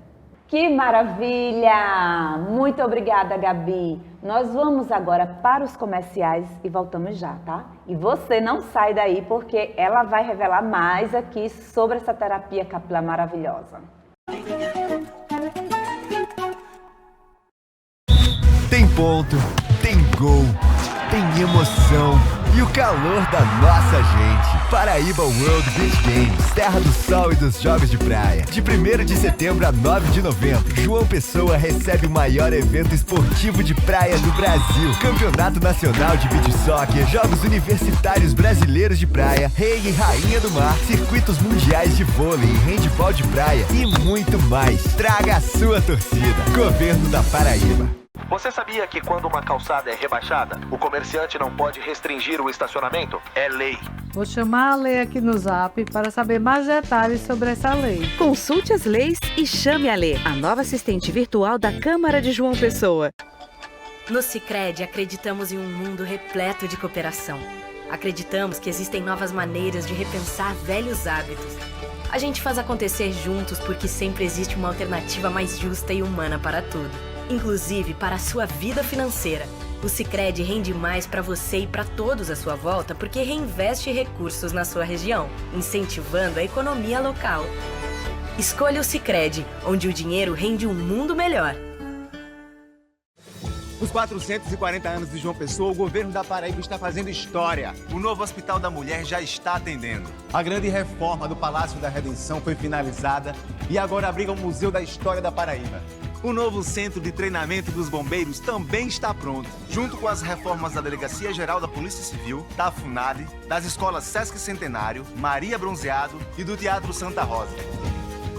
Que maravilha! Muito obrigada, Gabi. Nós vamos agora para os comerciais e voltamos já, tá? E você não sai daí porque ela vai revelar mais aqui sobre essa terapia capilar maravilhosa. Tem ponto, tem gol, tem emoção e o calor da nossa gente. Paraíba World Beach Games, terra do sol e dos jogos de praia. De 1º de setembro a 9 de novembro, João Pessoa recebe o maior evento esportivo de praia do Brasil. Campeonato Nacional de Beach Soccer, Jogos Universitários Brasileiros de Praia, Rei e Rainha do Mar, circuitos mundiais de vôlei e handebol de praia e muito mais. Traga a sua torcida. Governo da Paraíba. Você sabia que quando uma calçada é rebaixada, o comerciante não pode restringir o estacionamento? É lei. Vou chamar a Lei aqui no Zap para saber mais detalhes sobre essa lei. Consulte as leis e chame a Lei, a nova assistente virtual da Câmara de João Pessoa. No Sicredi acreditamos em um mundo repleto de cooperação. Acreditamos que existem novas maneiras de repensar velhos hábitos. A gente faz acontecer juntos porque sempre existe uma alternativa mais justa e humana para tudo. Inclusive para a sua vida financeira. O Sicredi rende mais para você e para todos à sua volta porque reinveste recursos na sua região, incentivando a economia local. Escolha o Sicredi, onde o dinheiro rende um mundo melhor. Os 440 anos de João Pessoa, o governo da Paraíba está fazendo história. O novo Hospital da Mulher já está atendendo. A grande reforma do Palácio da Redenção foi finalizada e agora abriga o Museu da História da Paraíba. O novo Centro de Treinamento dos Bombeiros também está pronto, junto com as reformas da Delegacia Geral da Polícia Civil, da FUNAD, das escolas Sesc Centenário, Maria Bronzeado e do Teatro Santa Rosa.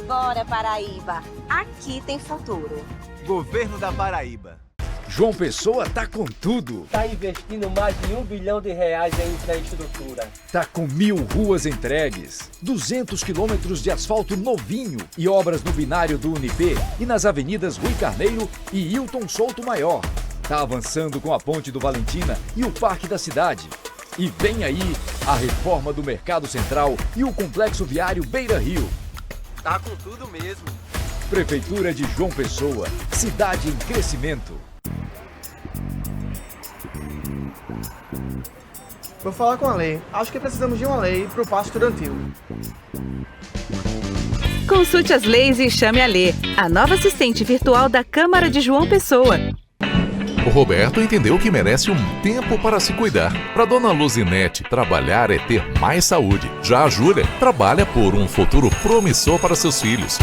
Bora, Paraíba! Aqui tem futuro. Governo da Paraíba. João Pessoa tá com tudo. Tá investindo mais de R$1 bilhão em infraestrutura. Tá com 1.000 ruas entregues, 200 quilômetros de asfalto novinho e obras no binário do Unip e nas avenidas Rui Carneiro e Hilton Souto Maior. Tá avançando com a Ponte do Valentina e o Parque da Cidade. E vem aí a reforma do Mercado Central e o Complexo Viário Beira Rio. Tá com tudo mesmo. Prefeitura de João Pessoa, cidade em crescimento. Vou falar com a Lei. Acho que precisamos de uma lei para o passo estudantil. Consulte as leis e chame a Lei, a nova assistente virtual da Câmara de João Pessoa. O Roberto entendeu que merece um tempo para se cuidar. Para Dona Luzinete, trabalhar é ter mais saúde. Já a Júlia trabalha por um futuro promissor para seus filhos.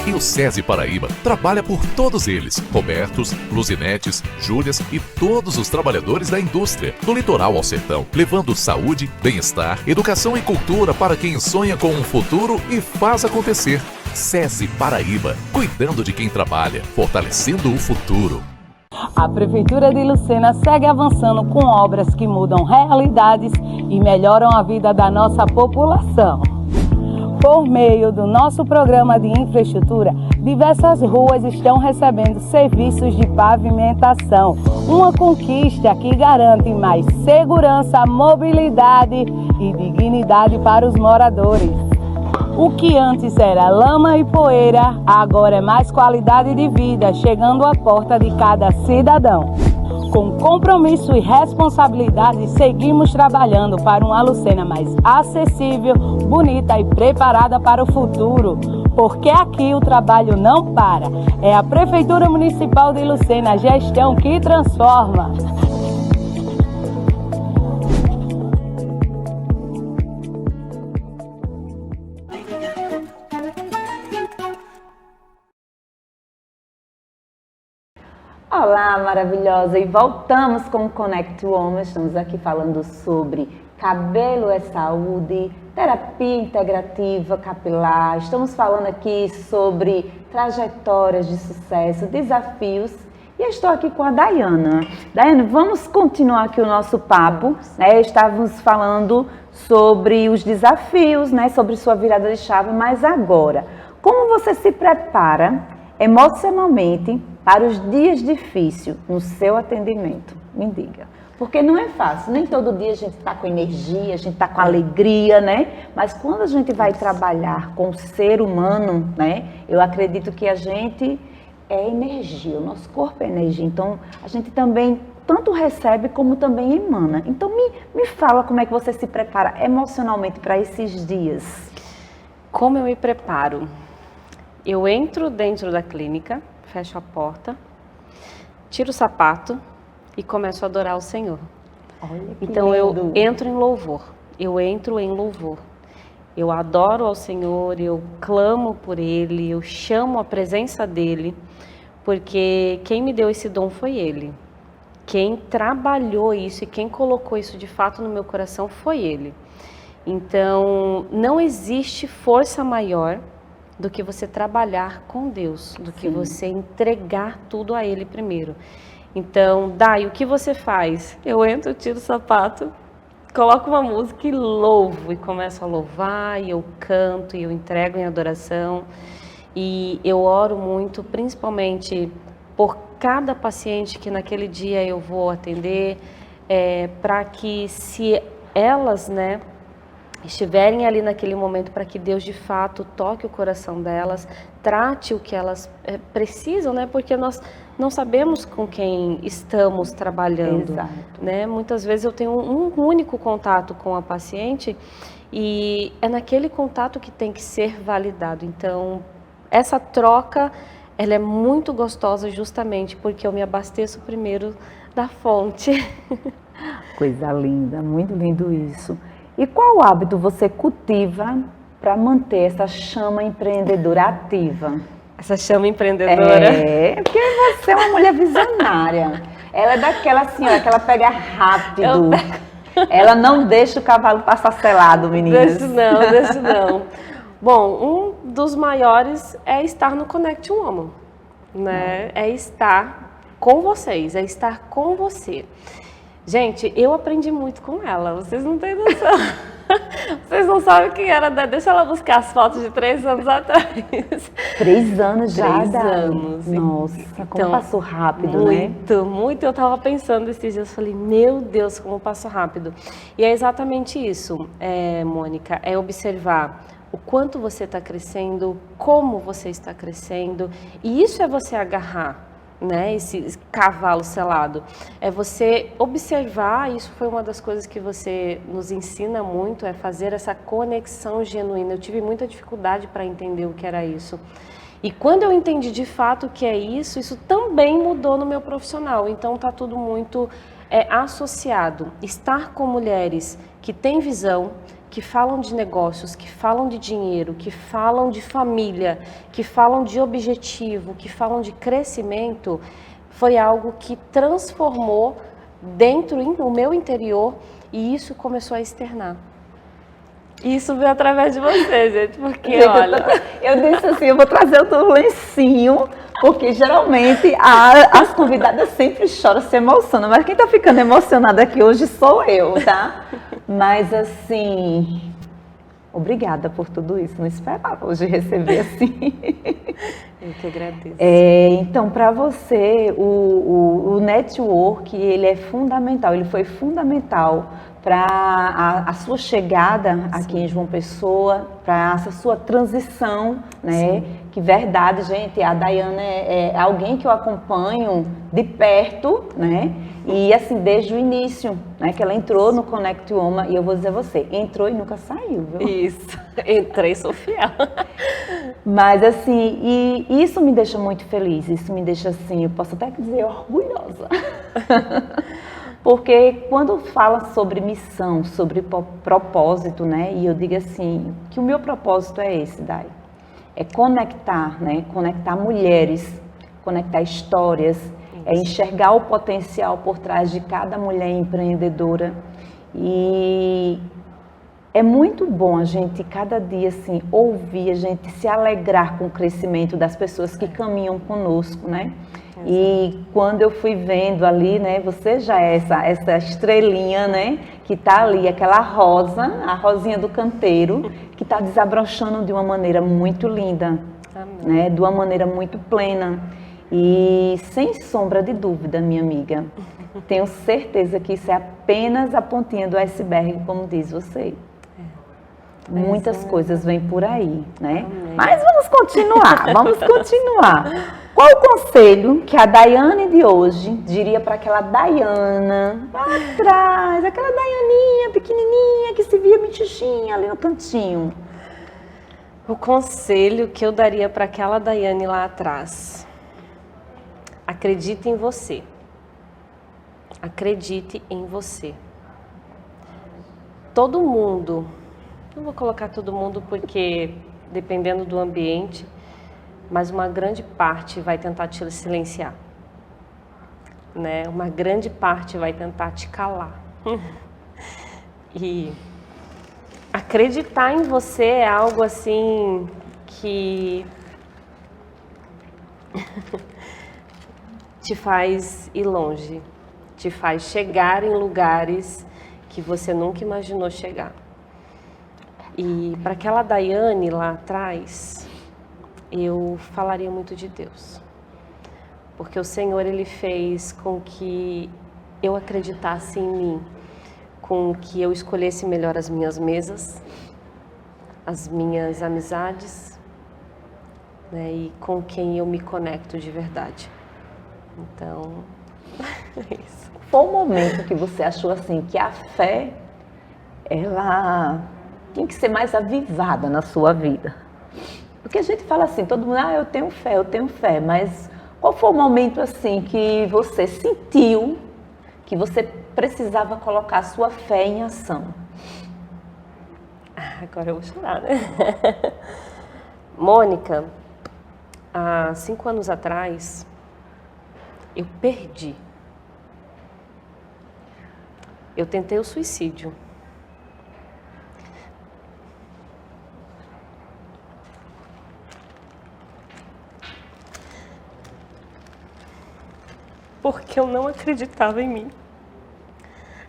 E o SESI Paraíba trabalha por todos eles, Robertos, Luzinetes, Júlias e todos os trabalhadores da indústria, do litoral ao sertão, levando saúde, bem-estar, educação e cultura para quem sonha com um futuro e faz acontecer. SESI Paraíba, cuidando de quem trabalha, fortalecendo o futuro. A Prefeitura de Lucena segue avançando com obras que mudam realidades e melhoram a vida da nossa população. Por meio do nosso programa de infraestrutura, diversas ruas estão recebendo serviços de pavimentação. Uma conquista que garante mais segurança, mobilidade e dignidade para os moradores. O que antes era lama e poeira, agora é mais qualidade de vida, chegando à porta de cada cidadão. Com compromisso e responsabilidade, seguimos trabalhando para uma Lucena mais acessível, bonita e preparada para o futuro. Porque aqui o trabalho não para. É a Prefeitura Municipal de Lucena, a gestão que transforma. Olá, maravilhosa! E voltamos com o Connect Woman. Estamos aqui falando sobre cabelo é saúde, terapia integrativa capilar. Estamos falando aqui sobre trajetórias de sucesso, desafios. E eu estou aqui com a Daiana. Daiana, vamos continuar aqui o nosso papo. Estávamos falando sobre os desafios, sobre sua virada de chave, mas agora, como você se prepara emocionalmente para os dias difíceis no seu atendimento? Me diga. Porque não é fácil, nem todo dia a gente está com energia, a gente está com alegria, Mas quando a gente vai trabalhar com o ser humano, Eu acredito que a gente é energia, o nosso corpo é energia. Então, a gente também tanto recebe como também emana. Então, me fala como é que você se prepara emocionalmente para esses dias. Como eu me preparo? Eu entro dentro da clínica, fecho a porta, tiro o sapato e começo a adorar o Senhor. Olha que então lindo. Eu entro em louvor, Eu adoro ao Senhor, eu clamo por Ele, eu chamo a presença dEle, porque quem me deu esse dom foi Ele. Quem trabalhou isso e quem colocou isso de fato no meu coração foi Ele. Então, não existe força maior do que você trabalhar com Deus, do que você entregar tudo a Ele primeiro. Então, Dai, o que você faz? Eu entro, tiro o sapato, coloco uma música e louvo, e começo a louvar, e eu canto, e eu entrego em adoração. E eu oro muito, principalmente por cada paciente que naquele dia eu vou atender, para que se elas, estiverem ali naquele momento, para que Deus de fato toque o coração delas, trate o que elas precisam, porque nós não sabemos com quem estamos trabalhando. Exato. Muitas vezes eu tenho um único contato com a paciente e é naquele contato que tem que ser validado. Então, essa troca, ela é muito gostosa justamente porque eu me abasteço primeiro da fonte. Coisa linda, muito lindo isso. E qual hábito você cultiva para manter essa chama empreendedora ativa? Essa chama empreendedora? Porque você é uma mulher visionária. Ela é daquela senhora que ela pega rápido. Ela não deixa o cavalo passar selado, meninas. Deixa não. Bom, um dos maiores é estar no Connect Woman, É estar com vocês, é estar com você. Gente, eu aprendi muito com ela, vocês não têm noção. Vocês não sabem quem era. Deixa ela buscar as fotos de 3 anos atrás. 3 anos já? 3 anos. Nossa, como então, passou rápido, Muito. Eu tava pensando esses dias, falei, meu Deus, como passou rápido. E é exatamente isso, Mônica, é observar o quanto você está crescendo, como você está crescendo. E isso é você agarrar. Esse cavalo selado, é você observar. Isso foi uma das coisas que você nos ensina muito, é fazer essa conexão genuína. Eu tive muita dificuldade para entender o que era isso, e quando eu entendi de fato o que é isso também mudou no meu profissional. Então tá tudo muito associado. Estar com mulheres que têm visão, que falam de negócios, que falam de dinheiro, que falam de família, que falam de objetivo, que falam de crescimento, foi algo que transformou dentro no meu interior, e isso começou a externar. Isso veio através de você, gente, porque olha... Eu disse assim, eu vou trazer o teu lencinho, porque geralmente as convidadas sempre choram, se emocionam, mas quem tá ficando emocionada aqui hoje sou eu, tá? Mas assim, Obrigada por tudo isso, não esperava hoje receber assim. Eu que agradeço. Então, para você, o network, ele é fundamental, ele foi fundamental para a sua chegada aqui em João Pessoa, para essa sua transição, né? Sim. Que verdade, gente, a Daiane é alguém que eu acompanho de perto, né? E assim, desde o início, né? Que ela entrou no Connect Woman, e eu vou dizer a você, entrou e nunca saiu, viu? Isso, entrei, sou fiel. Mas assim, e isso me deixa muito feliz, isso me deixa assim, eu posso até dizer orgulhosa. Porque quando fala sobre missão, sobre propósito, né? E eu digo assim, que o meu propósito é esse, Dai. É conectar, né? Conectar mulheres, conectar histórias, é enxergar o potencial por trás de cada mulher empreendedora. E é muito bom a gente, cada dia, assim, ouvir, a gente se alegrar com o crescimento das pessoas que caminham conosco, né? E quando eu fui vendo ali, né, você já é essa estrelinha, né, que tá ali, aquela rosa, a rosinha do canteiro, que tá desabrochando de uma maneira muito linda, né, de uma maneira muito plena. E sem sombra de dúvida, minha amiga, tenho certeza que isso é apenas a pontinha do iceberg, como diz você. Muitas coisas vêm por aí, né? Mas vamos continuar, vamos continuar. Qual o conselho que a Daiane de hoje diria para aquela Daiana lá atrás, aquela Daianinha pequenininha que se via bichuchinha ali no cantinho? O conselho que eu daria para aquela Daiane lá atrás: acredite em você. Acredite em você. Todo mundo, não vou colocar todo mundo porque dependendo do ambiente, mas uma grande parte vai tentar te silenciar, né? Uma grande parte vai tentar te calar. E acreditar em você é algo assim que te faz ir longe, te faz chegar em lugares que você nunca imaginou chegar. E para aquela Daiane lá atrás, eu falaria muito de Deus, porque o Senhor, Ele fez com que eu acreditasse em mim, com que eu escolhesse melhor as minhas mesas, as minhas amizades, né, e com quem eu me conecto de verdade. Então, é isso. Foi o momento que você achou assim, que a fé, ela tem que ser mais avivada na sua vida? Porque a gente fala assim, todo mundo, eu tenho fé, mas qual foi o momento assim que você sentiu que você precisava colocar a sua fé em ação? Agora eu vou chorar, né? Mônica, há 5 anos atrás, eu perdi. Eu tentei o suicídio. Porque eu não acreditava em mim.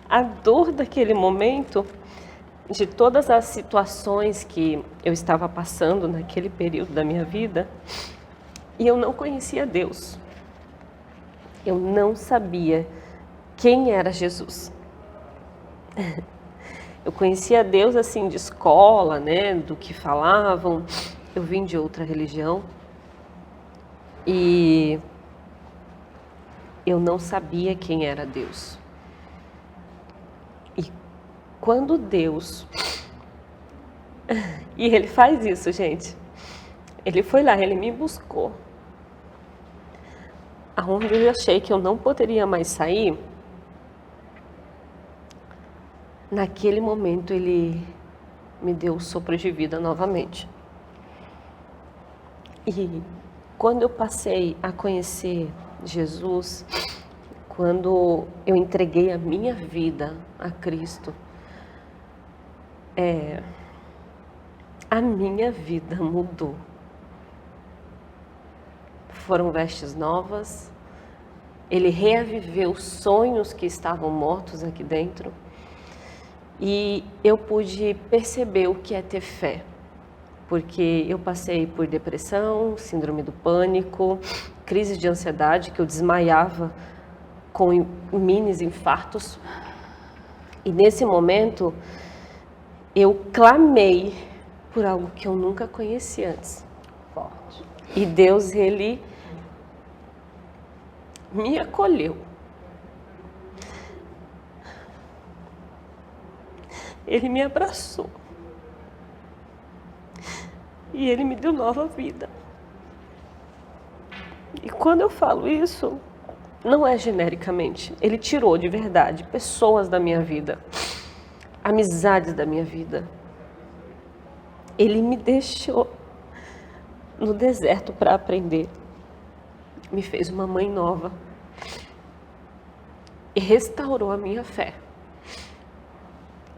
A dor daquele momento, de todas as situações que eu estava passando naquele período da minha vida, e eu não conhecia Deus. Eu não sabia quem era Jesus. Eu conhecia Deus assim de escola, né, do que falavam. Eu vim de outra religião e eu não sabia quem era Deus. E quando Deus... E Ele faz isso, gente. Ele foi lá, Ele me buscou. Aonde eu achei que eu não poderia mais sair, naquele momento Ele me deu o sopro de vida novamente. E quando eu passei a conhecer Jesus, quando eu entreguei a minha vida a Cristo, a minha vida mudou. Foram vestes novas, Ele reaviveu sonhos que estavam mortos aqui dentro. E eu pude perceber o que é ter fé, porque eu passei por depressão, síndrome do pânico, crise de ansiedade, que eu desmaiava com minis infartos. E nesse momento, eu clamei por algo que eu nunca conheci antes. Forte. E Deus, Ele me acolheu. Ele me abraçou. E Ele me deu nova vida. E quando eu falo isso, não é genericamente. Ele tirou de verdade pessoas da minha vida, amizades da minha vida. Ele me deixou no deserto para aprender. Me fez uma mãe nova. E restaurou a minha fé.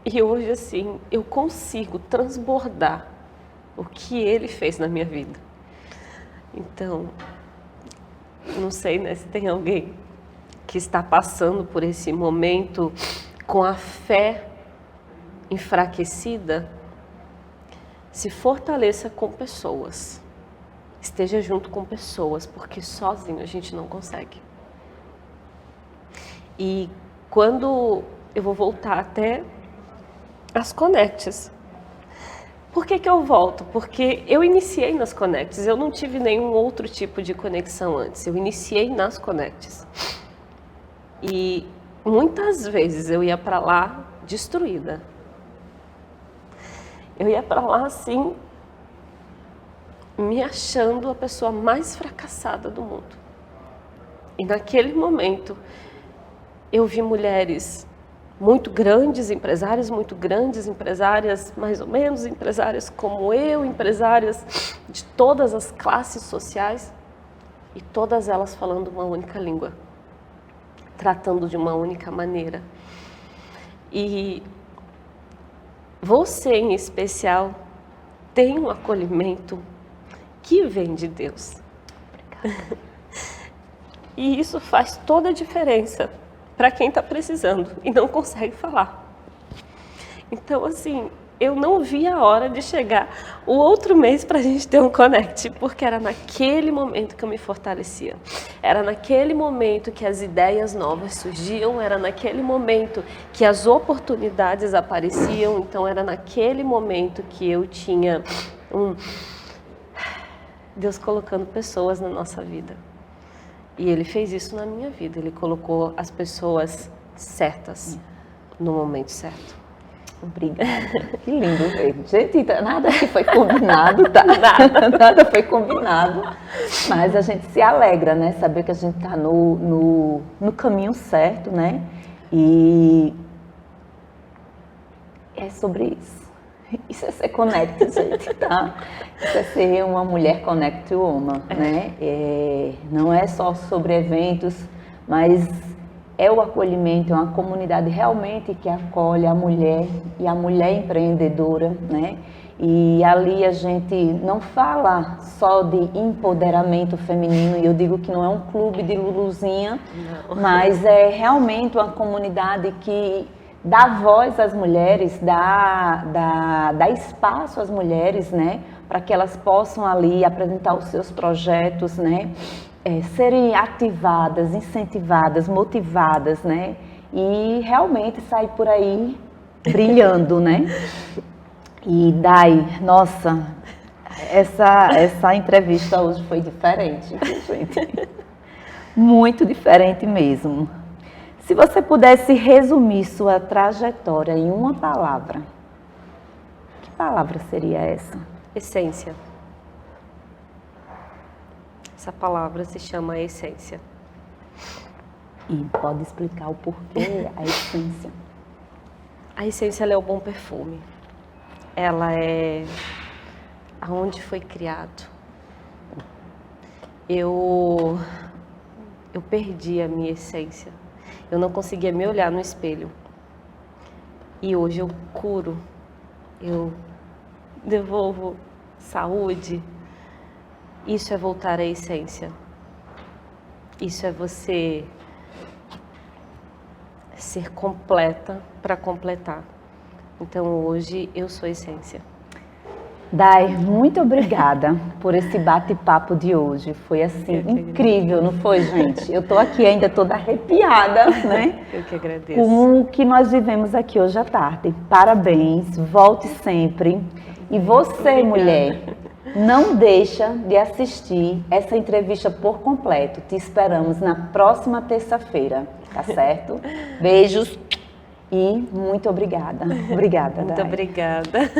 E hoje, assim, eu consigo transbordar o que Ele fez na minha vida. Então, não sei, né, se tem alguém que está passando por esse momento com a fé enfraquecida, se fortaleça com pessoas. Esteja junto com pessoas, porque sozinho a gente não consegue. E quando eu vou voltar até as Connects. Por que eu volto? Porque eu iniciei nas Connects, eu não tive nenhum outro tipo de conexão antes, eu iniciei nas Connects. E muitas vezes eu ia para lá destruída. Eu ia para lá assim, me achando a pessoa mais fracassada do mundo. E naquele momento, eu vi mulheres muito grandes, empresárias mais ou menos, empresárias como eu, empresárias de todas as classes sociais, e todas elas falando uma única língua, tratando de uma única maneira. E você, em especial, tem um acolhimento que vem de Deus. Obrigada. E isso faz toda a diferença para quem está precisando e não consegue falar. Então, assim, eu não vi a hora de chegar o outro mês para a gente ter um Connect, porque era naquele momento que eu me fortalecia. Era naquele momento que as ideias novas surgiam, era naquele momento que as oportunidades apareciam, então era naquele momento que eu tinha Deus colocando pessoas na nossa vida. E Ele fez isso na minha vida, Ele colocou as pessoas certas no momento certo. Obrigada, que lindo ver. Gente, nada que foi combinado, tá? Nada foi combinado, mas a gente se alegra, né? Saber que a gente tá no caminho certo, né? E é sobre isso. Isso é ser connect, gente, tá? Isso é ser uma mulher connect woman, né? Não é só sobre eventos, mas é o acolhimento, é uma comunidade realmente que acolhe a mulher e a mulher empreendedora, né? E ali a gente não fala só de empoderamento feminino, e eu digo que não é um clube de Luluzinha, mas é realmente uma comunidade que dá voz às mulheres, dá espaço às mulheres, né, para que elas possam ali apresentar os seus projetos, né, serem ativadas, incentivadas, motivadas, né, e realmente sair por aí brilhando, né. E Dai, nossa, essa entrevista hoje foi diferente, gente, muito diferente mesmo. Se você pudesse resumir sua trajetória em uma palavra, que palavra seria essa? Essência. Essa palavra se chama essência. E pode explicar o porquê a essência? A essência, ela é o bom perfume. Ela é aonde foi criado. Eu perdi a minha essência. Eu não conseguia me olhar no espelho. E hoje eu curo, eu devolvo saúde. Isso é voltar à essência. Isso é você ser completa para completar. Então hoje eu sou essência. Dai, muito obrigada por esse bate-papo de hoje. Foi assim, incrível, não foi, gente? Eu tô aqui ainda toda arrepiada, né? Eu que agradeço. Com o que nós vivemos aqui hoje à tarde. Parabéns, volte sempre. E você, mulher, não deixa de assistir essa entrevista por completo. Te esperamos na próxima terça-feira, tá certo? Beijos e muito obrigada. Obrigada, Muito Dai. obrigada.